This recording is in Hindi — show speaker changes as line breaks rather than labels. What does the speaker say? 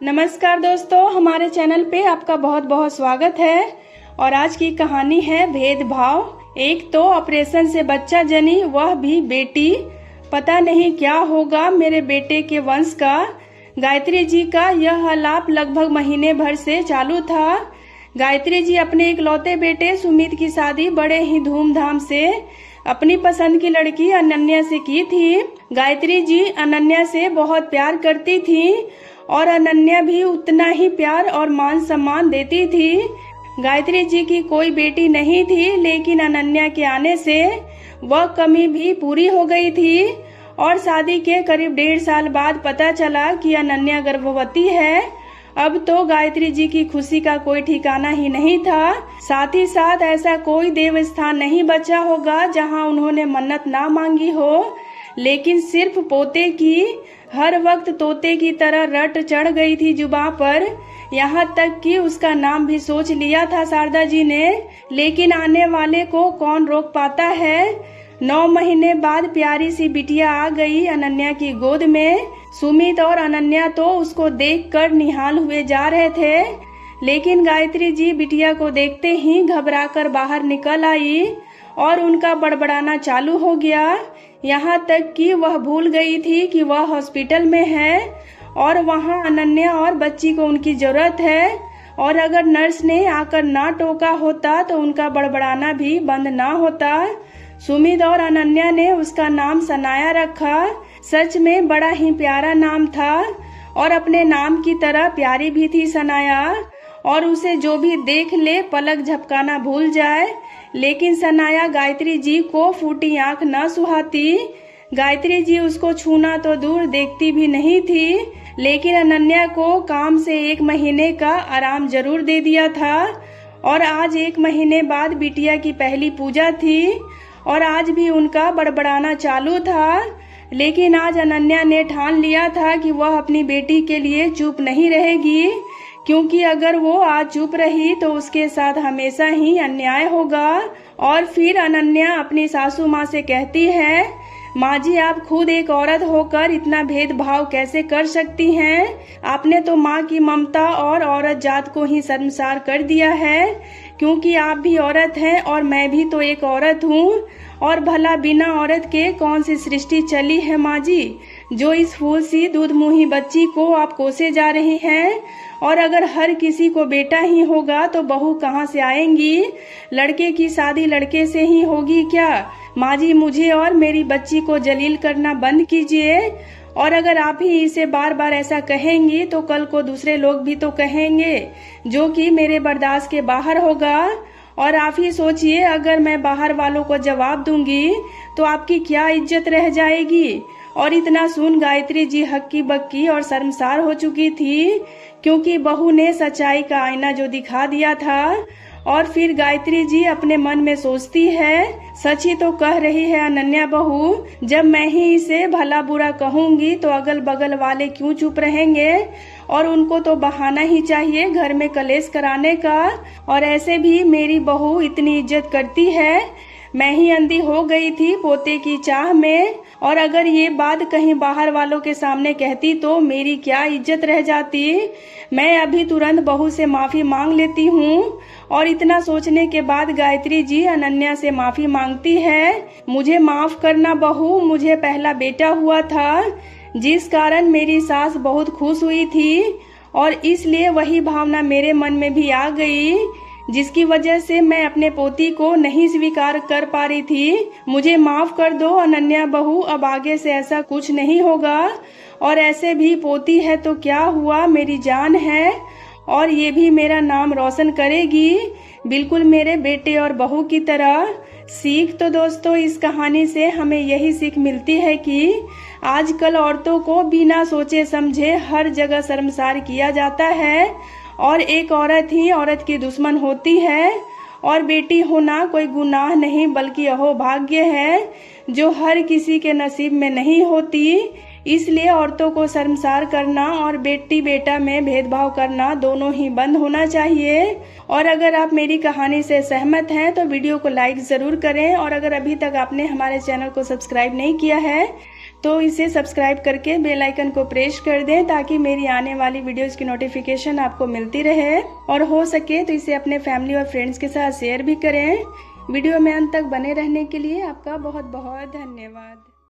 नमस्कार दोस्तों, हमारे चैनल पे आपका बहुत बहुत स्वागत है। और आज की कहानी है भेदभाव। एक तो ऑपरेशन से बच्चा जनी, वह भी बेटी। पता नहीं क्या होगा मेरे बेटे के वंश का। गायत्री जी का यह आलाप लगभग महीने भर से चालू था। गायत्री जी अपने इकलौते बेटे सुमित की शादी बड़े ही धूमधाम से अपनी पसंद की लड़की अनन्या से की थी। गायत्री जी अनन्या से बहुत प्यार करती थी और अनन्या भी उतना ही प्यार और मान सम्मान देती थी। गायत्री जी की कोई बेटी नहीं थी, लेकिन अनन्या के आने से वह कमी भी पूरी हो गई थी। और शादी के करीब 1.5 साल बाद पता चला कि अनन्या गर्भवती है। अब तो गायत्री जी की खुशी का कोई ठिकाना ही नहीं था। साथ ही साथ ऐसा कोई देव स्थान नहीं बचा होगा जहां उन्होंने मन्नत ना मांगी हो, लेकिन सिर्फ पोते की हर वक्त तोते की तरह रट चढ़ गई थी जुबां पर। यहाँ तक कि उसका नाम भी सोच लिया था शारदा जी ने, लेकिन आने वाले को कौन रोक पाता है। 9 महीने बाद प्यारी सी बिटिया आ गई अनन्या की गोद में। सुमित और अनन्या तो उसको देखकर निहाल हुए जा रहे थे, लेकिन गायत्री जी बिटिया को देखते ही घबराकर बाहर निकल आई और उनका बड़बड़ाना चालू हो गया। यहाँ तक कि वह भूल गई थी कि वह हॉस्पिटल में है और वहाँ अनन्या और बच्ची को उनकी जरूरत है। और अगर नर्स ने आकर ना टोका होता तो उनका बड़बड़ाना भी बंद ना होता। सुमित और अनन्या ने उसका नाम सनाया रखा। सच में बड़ा ही प्यारा नाम था और अपने नाम की तरह प्यारी भी थी सनाया। और उसे जो भी देख ले पलक झपकाना भूल जाए। लेकिन सनाया गायत्री जी को फूटी आंख न सुहाती। गायत्री जी उसको छूना तो दूर देखती भी नहीं थी, लेकिन अनन्या को काम से 1 महीने का आराम जरूर दे दिया था। और आज 1 महीने बाद बिटिया की पहली पूजा थी और आज भी उनका बड़बड़ाना चालू था। लेकिन आज अनन्या ने ठान लिया था कि वह अपनी बेटी के लिए चुप नहीं रहेगी, क्योंकि अगर वो आज चुप रही तो उसके साथ हमेशा ही अन्याय होगा। और फिर अनन्या अपनी सासू माँ से कहती है, माँ जी आप खुद एक औरत होकर इतना भेदभाव कैसे कर सकती हैं। आपने तो माँ की ममता और औरत जात को ही शर्मसार कर दिया है, क्योंकि आप भी औरत हैं और मैं भी तो एक औरत हूँ। और भला बिना औरत के कौन सी सृष्टि चली है माँ जी, जो इस फूल सी दूध मुंही बच्ची को आप कोसे जा रही हैं। और अगर हर किसी को बेटा ही होगा तो बहू कहाँ से आएंगी। लड़के की शादी लड़के से ही होगी क्या। माँ जी मुझे और मेरी बच्ची को जलील करना बंद कीजिए। और अगर आप ही इसे बार बार ऐसा कहेंगी तो कल को दूसरे लोग भी तो कहेंगे, जो कि मेरे बर्दाश्त के बाहर होगा। और आप ही सोचिए, अगर मैं बाहर वालों को जवाब दूंगी तो आपकी क्या इज्जत रह जाएगी। और इतना सुन गायत्री जी हक्की बक्की और शर्मसार हो चुकी थी, क्योंकि बहू ने सच्चाई का आईना जो दिखा दिया था। और फिर गायत्री जी अपने मन में सोचती है, सच ही तो कह रही है अनन्या बहू। जब मैं ही इसे भला बुरा कहूंगी तो अगल बगल वाले क्यों चुप रहेंगे। और उनको तो बहाना ही चाहिए घर में कलेश कराने का। और ऐसे भी मेरी बहू इतनी इज्जत करती है। मैं ही अंधी हो गई थी पोते की चाह में। और अगर ये बात कहीं बाहर वालों के सामने कहती तो मेरी क्या इज्जत रह जाती। मैं अभी तुरंत बहू से माफी मांग लेती हूँ। और इतना सोचने के बाद गायत्री जी अनन्या से माफी मांगती है, मुझे माफ करना बहू, मुझे पहला बेटा हुआ था, जिस कारण मेरी सास बहुत खुश हुई थी। और इसलिए वही भावना मेरे मन में भी आ गई, जिसकी वजह से मैं अपने पोती को नहीं स्वीकार कर पा रही थी। मुझे माफ कर दो अनन्या बहू, अब आगे से ऐसा कुछ नहीं होगा। और ऐसे भी पोती है तो क्या हुआ, मेरी जान है और ये भी मेरा नाम रोशन करेगी, बिल्कुल मेरे बेटे और बहू की तरह। सीख तो दोस्तों इस कहानी से हमें यही सीख मिलती है कि आजकल औरतों को बिना सोचे समझे हर जगह शर्मसार किया जाता है। और एक औरत ही औरत की दुश्मन होती है। और बेटी होना कोई गुनाह नहीं बल्कि अहोभाग्य है, जो हर किसी के नसीब में नहीं होती। इसलिए औरतों को शर्मसार करना और बेटी बेटा में भेदभाव करना दोनों ही बंद होना चाहिए। और अगर आप मेरी कहानी से सहमत हैं तो वीडियो को लाइक जरूर करें। और अगर अभी तक आपने हमारे चैनल को सब्सक्राइब नहीं किया है तो इसे सब्सक्राइब करके बेल आइकन को प्रेस कर दें ताकि मेरी आने वाली वीडियोस की नोटिफिकेशन आपको मिलती रहे। और हो सके तो इसे अपने फैमिली और फ्रेंड्स के साथ शेयर भी करें। वीडियो में अंत तक बने रहने के लिए आपका बहुत बहुत धन्यवाद।